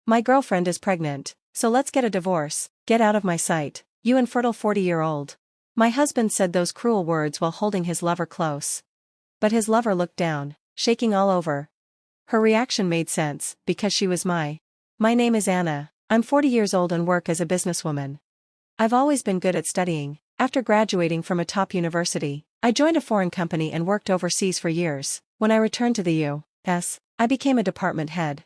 My girlfriend is pregnant, so let's get a divorce. Get out of my sight, you infertile 40-year-old. My husband said those cruel words while holding his lover close. But his lover looked down, shaking all over. Her reaction made sense, because she was My name is Anna, I'm 40 years old and work as a businesswoman. I've always been good at studying. After graduating from a top university, I joined a foreign company and worked overseas for years. When I returned to the U.S., I became a department head.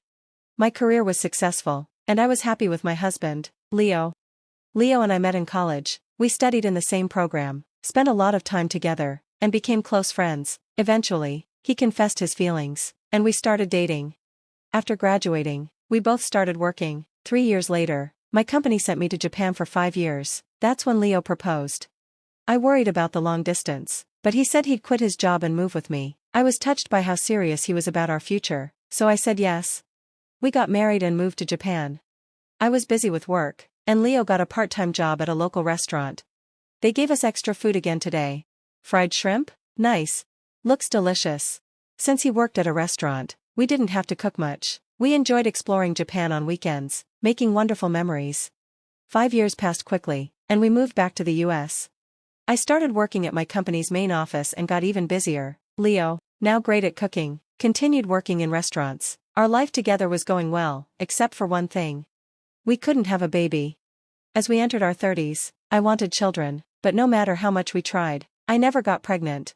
My career was successful, and I was happy with my husband, Leo. Leo and I met in college, we studied in the same program, spent a lot of time together, and became close friends. Eventually, he confessed his feelings, and we started dating. After graduating, we both started working. 3 years later, my company sent me to Japan for 5 years. That's when Leo proposed. I worried about the long distance, but he said he'd quit his job and move with me. I was touched by how serious he was about our future, so I said yes. We got married and moved to Japan. I was busy with work, and Leo got a part-time job at a local restaurant. They gave us extra food again today. Fried shrimp? Nice. Looks delicious. Since he worked at a restaurant, we didn't have to cook much. We enjoyed exploring Japan on weekends, making wonderful memories. 5 years passed quickly, and we moved back to the US. I started working at my company's main office and got even busier. Leo, now great at cooking, continued working in restaurants. Our life together was going well, except for one thing. We couldn't have a baby. As we entered our 30s, I wanted children, but no matter how much we tried, I never got pregnant.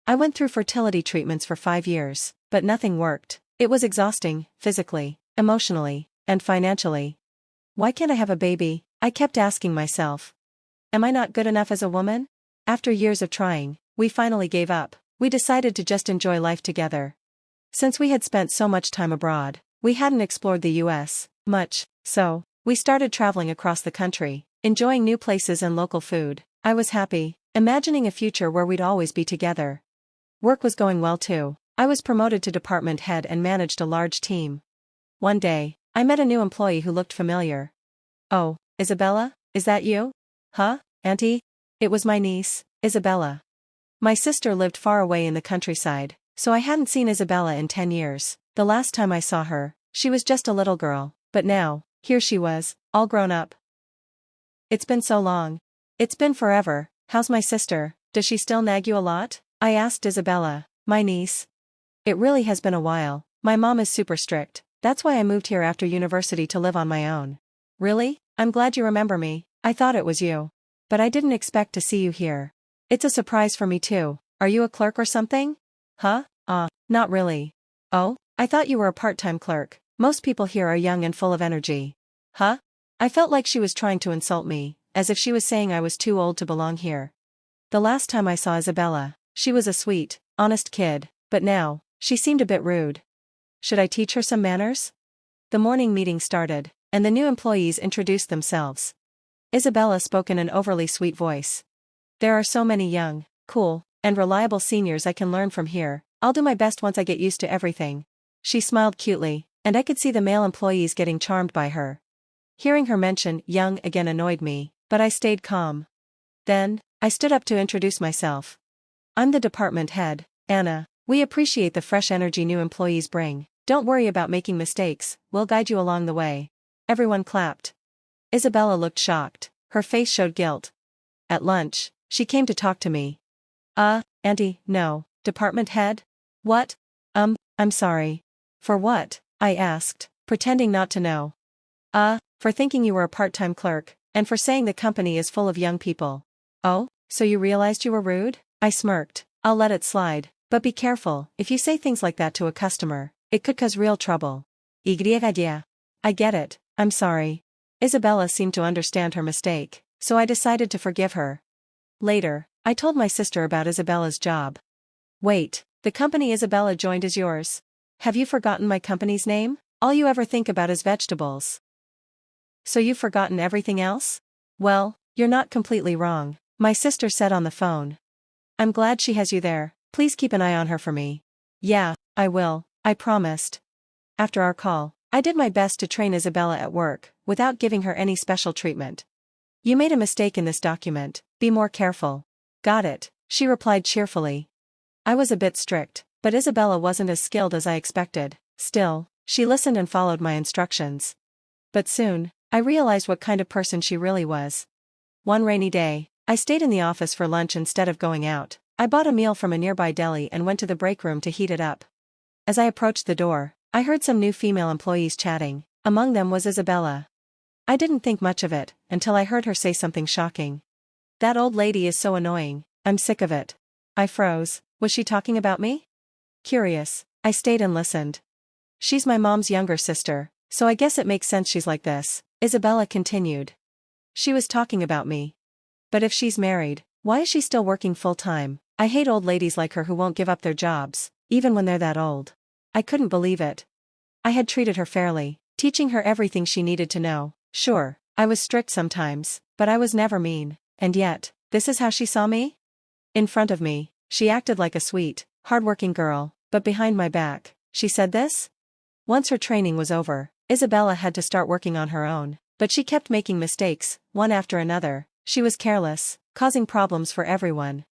I went through fertility treatments for 5 years, but nothing worked. It was exhausting, physically, emotionally, and financially. Why can't I have a baby? I kept asking myself. Am I not good enough as a woman? After years of trying, we finally gave up. We decided to just enjoy life together. Since we had spent so much time abroad, we hadn't explored the US much, so we started traveling across the country, enjoying new places and local food. I was happy, imagining a future where we'd always be together. Work was going well too. I was promoted to department head and managed a large team. One day, I met a new employee who looked familiar. Oh, Isabella, is that you? Huh, Auntie? It was my niece, Isabella. My sister lived far away in the countryside, so I hadn't seen Isabella in 10 years. The last time I saw her, she was just a little girl, but now, here she was, all grown up. It's been so long. It's been forever. How's my sister? Does she still nag you a lot? I asked Isabella, my niece. It really has been a while. My mom is super strict. That's why I moved here after university to live on my own. Really? I'm glad you remember me. I thought it was you. But I didn't expect to see you here. It's a surprise for me too. Are you a clerk or something? Huh? Not really. Oh, I thought you were a part-time clerk. Most people here are young and full of energy. Huh? I felt like she was trying to insult me, as if she was saying I was too old to belong here. The last time I saw Isabella, she was a sweet, honest kid, but now, she seemed a bit rude. Should I teach her some manners? The morning meeting started, and the new employees introduced themselves. Isabella spoke in an overly sweet voice. There are so many young, cool, and reliable seniors I can learn from here. I'll do my best once I get used to everything. She smiled cutely, and I could see the male employees getting charmed by her. Hearing her mention young again annoyed me, but I stayed calm. Then, I stood up to introduce myself. I'm the department head, Anna. We appreciate the fresh energy new employees bring. Don't worry about making mistakes, we'll guide you along the way. Everyone clapped. Isabella looked shocked, her face showed guilt. At lunch, she came to talk to me. Auntie, no, department head? What? I'm sorry. For what? I asked, pretending not to know. For thinking you were a part-time clerk, and for saying the company is full of young people. Oh, so you realized you were rude? I smirked. I'll let it slide. But be careful, if you say things like that to a customer, it could cause real trouble. I get it, I'm sorry. Isabella seemed to understand her mistake, so I decided to forgive her. Later, I told my sister about Isabella's job. Wait, the company Isabella joined is yours. Have you forgotten my company's name? All you ever think about is vegetables. So you've forgotten everything else? Well, you're not completely wrong, my sister said on the phone. I'm glad she has you there. Please keep an eye on her for me. Yeah, I will, I promised. After our call, I did my best to train Isabella at work, without giving her any special treatment. You made a mistake in this document, be more careful. Got it, she replied cheerfully. I was a bit strict, but Isabella wasn't as skilled as I expected. Still, she listened and followed my instructions. But soon, I realized what kind of person she really was. One rainy day, I stayed in the office for lunch instead of going out. I bought a meal from a nearby deli and went to the break room to heat it up. As I approached the door, I heard some new female employees chatting. Among them was Isabella. I didn't think much of it, until I heard her say something shocking. "That old lady is so annoying, I'm sick of it." I froze. Was she talking about me? Curious, I stayed and listened. "She's my mom's younger sister, so I guess it makes sense she's like this," Isabella continued. She was talking about me. But if she's married, why is she still working full-time? I hate old ladies like her who won't give up their jobs, even when they're that old. I couldn't believe it. I had treated her fairly, teaching her everything she needed to know. Sure, I was strict sometimes, but I was never mean. And yet, this is how she saw me? In front of me, she acted like a sweet, hardworking girl, but behind my back, she said this? Once her training was over, Isabella had to start working on her own, but she kept making mistakes, one after another. She was careless, causing problems for everyone.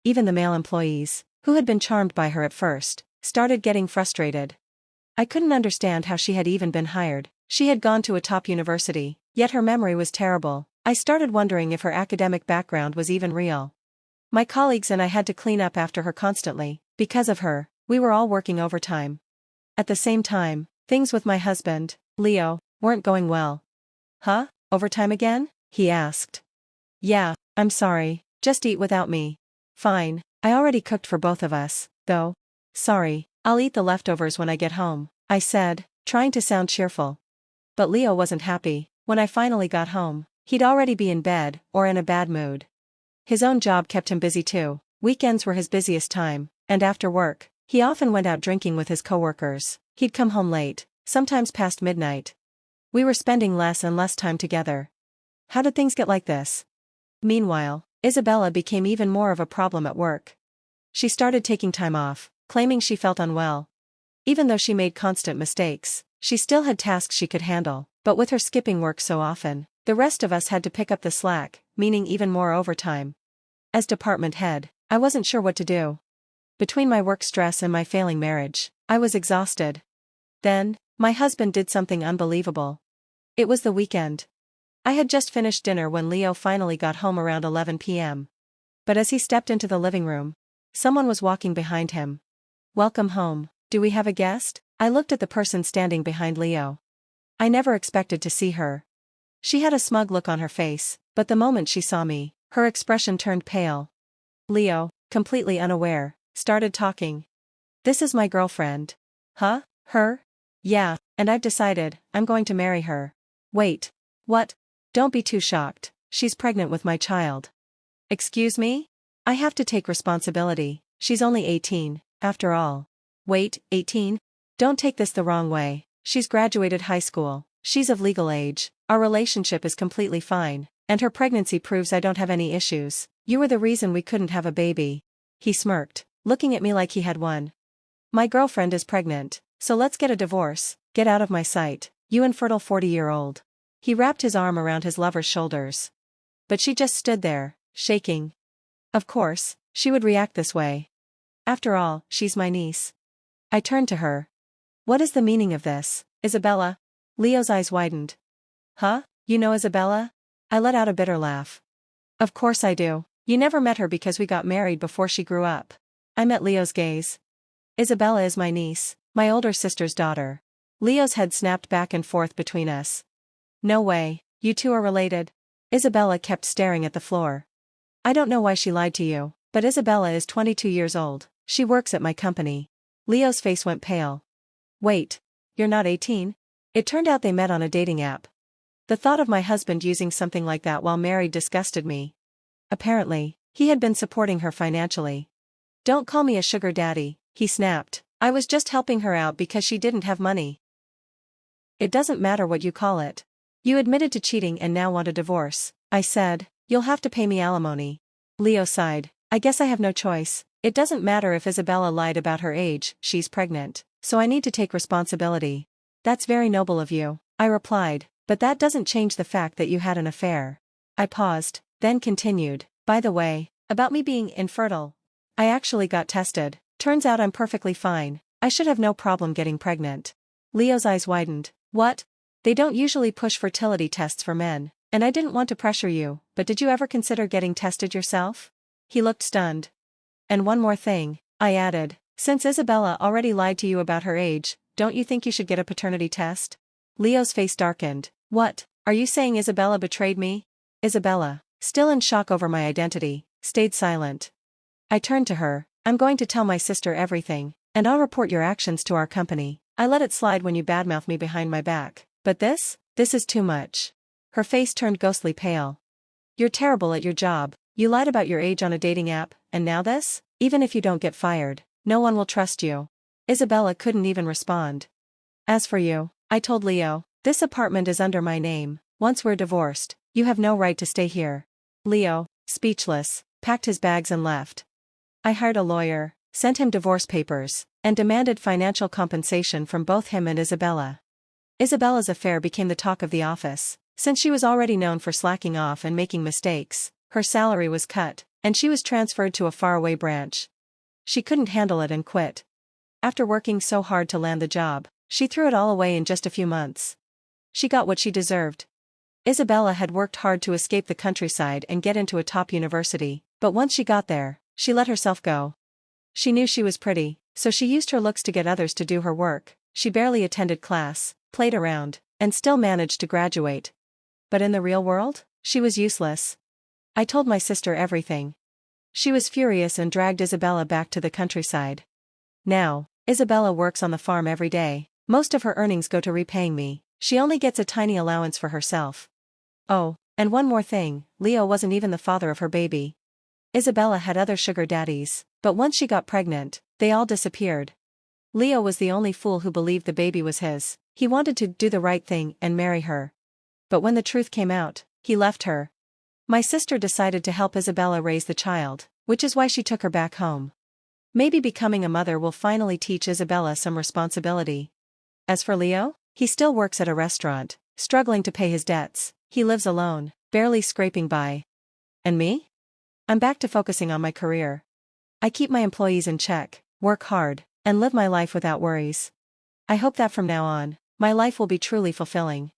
Even the male employees, who had been charmed by her at first, started getting frustrated. I couldn't understand how she had even been hired. She had gone to a top university, yet her memory was terrible. I started wondering if her academic background was even real. My colleagues and I had to clean up after her constantly. Because of her, we were all working overtime. At the same time, things with my husband, Leo, weren't going well. "Huh? Overtime again?" he asked. "Yeah, I'm sorry, just eat without me." "Fine, I already cooked for both of us, though." "Sorry, I'll eat the leftovers when I get home," I said, trying to sound cheerful. But Leo wasn't happy. When I finally got home, he'd already be in bed, or in a bad mood. His own job kept him busy too. Weekends were his busiest time, and after work, he often went out drinking with his coworkers. He'd come home late, sometimes past midnight. We were spending less and less time together. How did things get like this? Meanwhile, Isabella became even more of a problem at work. She started taking time off, claiming she felt unwell. Even though she made constant mistakes, she still had tasks she could handle, but with her skipping work so often, the rest of us had to pick up the slack, meaning even more overtime. As department head, I wasn't sure what to do. Between my work stress and my failing marriage, I was exhausted. Then, my husband did something unbelievable. It was the weekend. I had just finished dinner when Leo finally got home around 11 p.m. But as he stepped into the living room, someone was walking behind him. "Welcome home. Do we have a guest?" I looked at the person standing behind Leo. I never expected to see her. She had a smug look on her face, but the moment she saw me, her expression turned pale. Leo, completely unaware, started talking. "This is my girlfriend." "Huh? Her?" "Yeah, and I've decided, I'm going to marry her." "Wait. What?" "Don't be too shocked, she's pregnant with my child." "Excuse me? I have to take responsibility, she's only 18, after all." "Wait, 18? Don't take this the wrong way, she's graduated high school, she's of legal age, our relationship is completely fine, and her pregnancy proves I don't have any issues. You were the reason we couldn't have a baby." He smirked, looking at me like he had won. "My girlfriend is pregnant, so let's get a divorce. Get out of my sight, you infertile 40-year-old. He wrapped his arm around his lover's shoulders. But she just stood there, shaking. Of course, she would react this way. After all, she's my niece. I turned to her. "What is the meaning of this, Isabella?" Leo's eyes widened. "Huh? You know Isabella?" I let out a bitter laugh. "Of course I do. You never met her because we got married before she grew up." I met Leo's gaze. "Isabella is my niece, my older sister's daughter." Leo's head snapped back and forth between us. "No way, you two are related." Isabella kept staring at the floor. "I don't know why she lied to you, but Isabella is 22 years old, she works at my company." Leo's face went pale. "Wait, you're not 18? It turned out they met on a dating app. The thought of my husband using something like that while married disgusted me. Apparently, he had been supporting her financially. "Don't call me a sugar daddy," he snapped. "I was just helping her out because she didn't have money." "It doesn't matter what you call it. You admitted to cheating and now want a divorce," I said. "You'll have to pay me alimony." Leo sighed. "I guess I have no choice. It doesn't matter if Isabella lied about her age, she's pregnant, so I need to take responsibility." "That's very noble of you," I replied, "but that doesn't change the fact that you had an affair." I paused, then continued. "By the way, about me being infertile. I actually got tested. Turns out I'm perfectly fine. I should have no problem getting pregnant." Leo's eyes widened. "What? They don't usually push fertility tests for men, and I didn't want to pressure you, but did you ever consider getting tested yourself? He looked stunned. And one more thing, I added, since Isabella already lied to you about her age, don't you think you should get a paternity test? Leo's face darkened. What, are you saying Isabella betrayed me? Isabella, still in shock over my identity, stayed silent. I turned to her. I'm going to tell my sister everything, and I'll report your actions to our company. I let it slide when you badmouth me behind my back, but this is too much. Her face turned ghostly pale. You're terrible at your job. You lied about your age on a dating app, and now this? Even if you don't get fired, no one will trust you. Isabella couldn't even respond. As for you, I told Leo, this apartment is under my name. Once we're divorced, you have no right to stay here. Leo, speechless, packed his bags and left. I hired a lawyer, sent him divorce papers, and demanded financial compensation from both him and Isabella. Isabella's affair became the talk of the office. Since she was already known for slacking off and making mistakes, her salary was cut, and she was transferred to a faraway branch. She couldn't handle it and quit. After working so hard to land the job, she threw it all away in just a few months. She got what she deserved. Isabella had worked hard to escape the countryside and get into a top university, but once she got there, she let herself go. She knew she was pretty, so she used her looks to get others to do her work. She barely attended class, played around, and still managed to graduate. But in the real world, she was useless. I told my sister everything. She was furious and dragged Isabella back to the countryside. Now, Isabella works on the farm every day. Most of her earnings go to repaying me. She only gets a tiny allowance for herself. Oh, and one more thing, Leo wasn't even the father of her baby. Isabella had other sugar daddies, but once she got pregnant, they all disappeared. Leo was the only fool who believed the baby was his. He wanted to do the right thing and marry her. But when the truth came out, he left her. My sister decided to help Isabella raise the child, which is why she took her back home. Maybe becoming a mother will finally teach Isabella some responsibility. As for Leo, he still works at a restaurant, struggling to pay his debts. He lives alone, barely scraping by. And me? I'm back to focusing on my career. I keep my employees in check, work hard, and live my life without worries. I hope that from now on, my life will be truly fulfilling.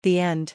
The end.